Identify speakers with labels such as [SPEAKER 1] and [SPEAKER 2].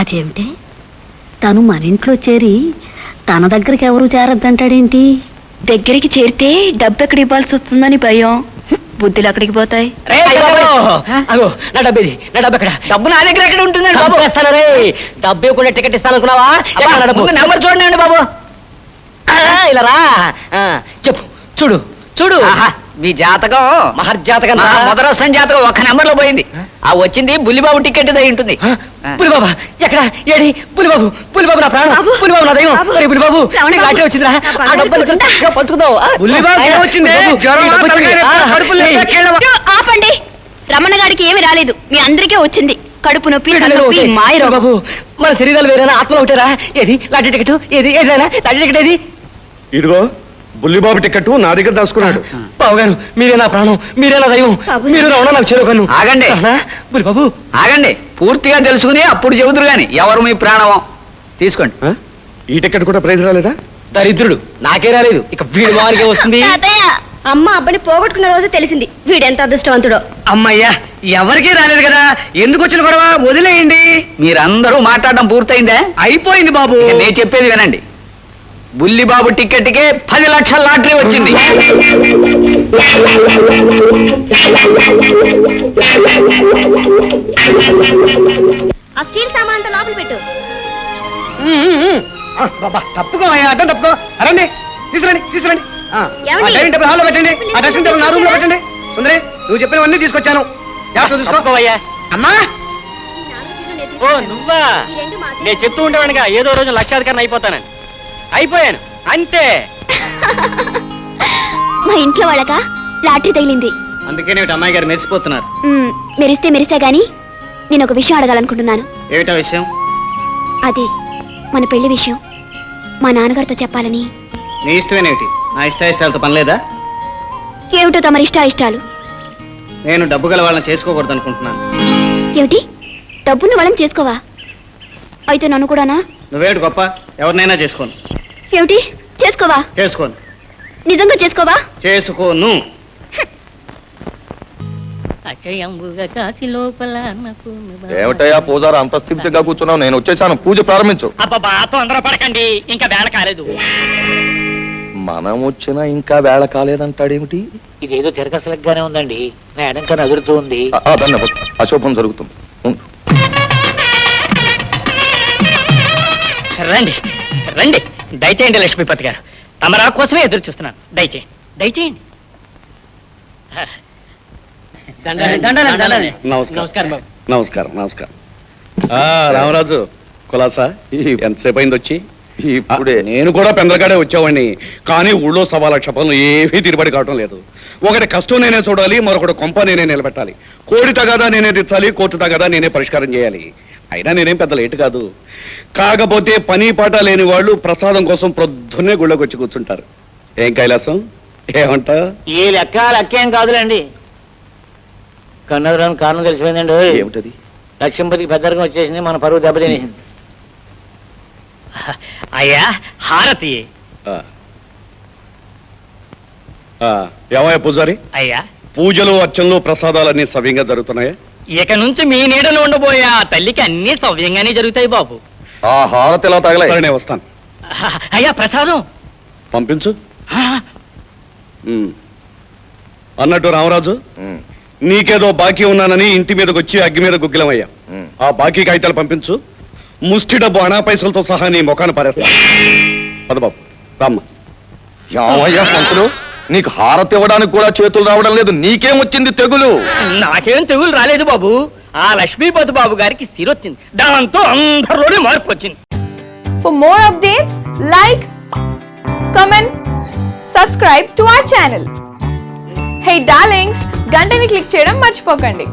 [SPEAKER 1] అదేమిటి తను మన ఇంట్లో చేరి తన దగ్గరికి ఎవరు చేరద్దంటాడేంటి?
[SPEAKER 2] దగ్గరికి చేరితే డబ్బు ఎక్కడ ఇవ్వాల్సి వస్తుందని భయం. బుద్ధులు అక్కడికి పోతాయి.
[SPEAKER 3] నా డబ్బేది, నా డబ్బు ఎక్కడ?
[SPEAKER 2] డబ్బు నా దగ్గర ఎక్కడ ఉంటుందండి బాబు?
[SPEAKER 3] రే డబ్బు ఇవ్వకుండా టికెట్ ఇస్తాను అనుకున్నావా?
[SPEAKER 2] నెంబర్ చూడండి బాబు.
[SPEAKER 3] ఇలా రా. చెప్పు, చూడు చూడు.
[SPEAKER 2] మీ జాతకం
[SPEAKER 3] మహర్జాతకం.
[SPEAKER 2] మొదరసం జాతకం ఒక్క నెంబర్ లో పోయింది. ఆ వచ్చింది బుల్లిబాబు టికెట్ దై ఉంటుంది.
[SPEAKER 3] పులిబాబా ఎక్కడ? ఏడి పులిబాబు? పులిబాబు నా ప్రాణం, పులిబాబు నా దైవం. పులిబాబు లాటరీ వచ్చిందిరా, ఆ డబ్బు పంచుకుందాం.
[SPEAKER 2] ఆపండి, రమణ గారికి ఏమి రాలేదు, మీ అందరికీ వచ్చింది. కడుపు నొప్పి,
[SPEAKER 3] బాబు మన శరీరాలు వేరేనా, ఆత్మలు ఒకటేరా? ఏది లాటరీ టికెట్? ఏది ఏదైనా లాటరీ టికెట్ ఏది?
[SPEAKER 4] ఇదిగో బుల్లిబాబు టికెట్ నా దగ్గర దాచుకున్నాడు.
[SPEAKER 3] బాబు గారు మీరే నా ప్రాణం, మీరే నా దైవం, మీరు రమణ నాకు చేరుకను.
[SPEAKER 2] ఆగండి
[SPEAKER 3] బుల్లిబాబు,
[SPEAKER 2] ఆగండి. పూర్తిగా తెలుసుకుని అప్పుడు చెబుతురు గాని ఎవరు మీ ప్రాణమో. తీసుకోండి.
[SPEAKER 4] ఈ టికెట్ కూడా ప్రైజ్ రాలేదా?
[SPEAKER 3] దరిద్రుడు, నాకే రాలేదు, ఇక వీడి వారికే వస్తుంది.
[SPEAKER 5] అమ్మ అబ్బని పోగొట్టుకున్న రోజు తెలిసింది వీడెంత అదృష్టవంతుడో.
[SPEAKER 2] అమ్మయ్యా, ఎవరికీ రాలేదు కదా, ఎందుకు వచ్చిన గొడవ? వదిలేయండి. మీరందరూ మాట్లాడడం పూర్తయిందా? అయిపోయింది బాబు. నేను చెప్పేది వినండి. బుల్లిబాబు టికెట్కే 10 లక్షల లాటరీ వచ్చింది.
[SPEAKER 5] ఆ స్టీల్ సామాన్ లోపల పెట్టు.
[SPEAKER 3] తప్పుకో అడ్డం తప్పుకో. రండి, తీసుకురండి తీసుకురండి. డైనింగ్ టేబుల్ హాల్లో పెట్టండి, ఆ డ్రెస్సింగ్ టేబుల్ నా రూమ్ లో పెట్టండి. సుందరి, నువ్వు చెప్పినవన్నీ తీసుకొచ్చాను. చూసుకోవయ్యా. అమ్మా, ఓ నువ్వా? నేను చెప్తూ ఉండేవాడిగా ఏదో రోజు లక్షాధికారిని అయిపోతానని. అయిపోయాను అంతే.
[SPEAKER 5] మా ఇంట్లో వాళ్ళక లాటరీ తగిలింది.
[SPEAKER 3] అందుకే అమ్మాయి గారు మెరిసిపోతున్నారు.
[SPEAKER 5] మెరిస్తే మెరిసా గాని నేను ఒక విషయం అడగాలనుకుంటున్నాను.
[SPEAKER 3] ఏమిటా విషయం?
[SPEAKER 5] అదే మన పెళ్లి విషయం మా నాన్నగారితో చెప్పాలని.
[SPEAKER 3] నీ ఇష్టమేనేమిటి? నా ఇష్టాలతో పనిలేదా?
[SPEAKER 5] ఏమిటో తమరి ఇష్టాలు.
[SPEAKER 3] నేను డబ్బు గల వాళ్ళని చేసుకోకూడదు అనుకుంటున్నాను.
[SPEAKER 5] ఏమిటి, డబ్బున్న వాళ్ళని చేసుకోవా? అయితే నన్ను కూడానా?
[SPEAKER 3] నువ్వేమిటి గొప్ప, ఎవరినైనా చేసుకోను.
[SPEAKER 5] ఏమిటి, చేసుకోవా?
[SPEAKER 3] చేసుకోను.
[SPEAKER 5] నిజంగా చేసుకోవా?
[SPEAKER 3] చేసుకోను.
[SPEAKER 6] ఏమిటయ్యా పూజారు అంత స్థితిగా కూర్చున్నావు? నేను వచ్చేసాను, పూజ ప్రారంభించు.
[SPEAKER 3] అబ్బా తొందర పడకండి, ఇంకా వేళ కాలేదు.
[SPEAKER 6] మనం వచ్చినా ఇంకా వేళ కాలేదంటాడేమిటి?
[SPEAKER 7] ఇదేదో తిరగసలగ్గానే ఉందండి, మేడం కానీ ఎదురుతూ ఉంది.
[SPEAKER 6] అశోభం జరుగుతుంది.
[SPEAKER 3] రండి రండి, దయచేయండి లక్ష్మీపతి గారు, తమరా కోసమే ఎదురు చూస్తున్నాను. దయచేయండి దయచేయండి.
[SPEAKER 4] నమస్కారం నమస్కారం నమస్కారం. రామరాజు కులాసా, ఎంతసేపు అయింది వచ్చి?
[SPEAKER 6] ఇప్పుడే.
[SPEAKER 4] నేను కూడా పెందలగాడే వచ్చేవాడిని, కానీ ఊళ్ళో 1,00,000 పనులు ఏమీ తిరుబడి కావటం లేదు. ఒకటి కష్టం నేనే చూడాలి, మరొకటి కొంప నేనే నిలబెట్టాలి. కోడి తగాదా నేనే తెచ్చాలి, కోర్టు తగాదా నేనే పరిష్కారం చేయాలి. అయినా నేనేం పెద్ద లేటు కాదు. కాకపోతే పని పాట లేని వాళ్ళు ప్రసాదం కోసం ప్రొద్దున్నే గుళ్ళోకి వచ్చి కూర్చుంటారు. ఏం కైలాసం, ఏమంటా?
[SPEAKER 7] ఈ లెక్కేం కాదులేండి. కన్నదరాని కారణం తెలిసిపోయిందండి.
[SPEAKER 6] ఏమిటది?
[SPEAKER 7] లక్ష్మీపతికి పెద్దరికం వచ్చేసింది, మన పరువు దెబ్బతినేసింది.
[SPEAKER 3] అయ్యా హారతి.
[SPEAKER 4] ఏమయ్య పూజారి,
[SPEAKER 3] అయ్యా
[SPEAKER 4] పూజలు అర్చనలు ప్రసాదాలన్నీ సవ్యంగా జరుగుతున్నాయా?
[SPEAKER 3] ఇక నుంచి మీ నీడలో ఉండబోయే ఆ తల్లికి అన్ని సవ్యంగానే జరుగుతాయి బాబు.
[SPEAKER 6] ఆ హారతి ఎలా తగలే?
[SPEAKER 4] సరే, నేను వస్తాను.
[SPEAKER 3] అయ్యా ప్రసాదం
[SPEAKER 4] పంపించు. అన్నట్టు రామరాజు, నీకేదో బాకీ ఉన్నానని ఇంటి మీదకి వచ్చి అగ్గి మీద గుగ్గిలమయ్యా. ఆ బాకీ కాగితాలు పంపించు. ముష్టి డబ్బు అనా పైసలతో సహా నీ ముఖాన్ని పారేస్తా. పదబాబు రామ్మ.
[SPEAKER 6] యావయ్యా పంతులు, నీకు హారతి ఇవ్వడానికి కూడా చేతులు రావడం లేదు, నీకేం వచ్చింది తెగులు?
[SPEAKER 3] నాకేం తెగులు రాలేదు బాబు, ఆ లక్ష్మీపతి బాబు గారికి సిరొచ్చింది, దాంతో అందరిలోనే మార్పు వచ్చింది.
[SPEAKER 8] For more updates, like, comment, subscribe to our channel. Hey darlings, గంటని click చేయడం మర్చిపోకండి.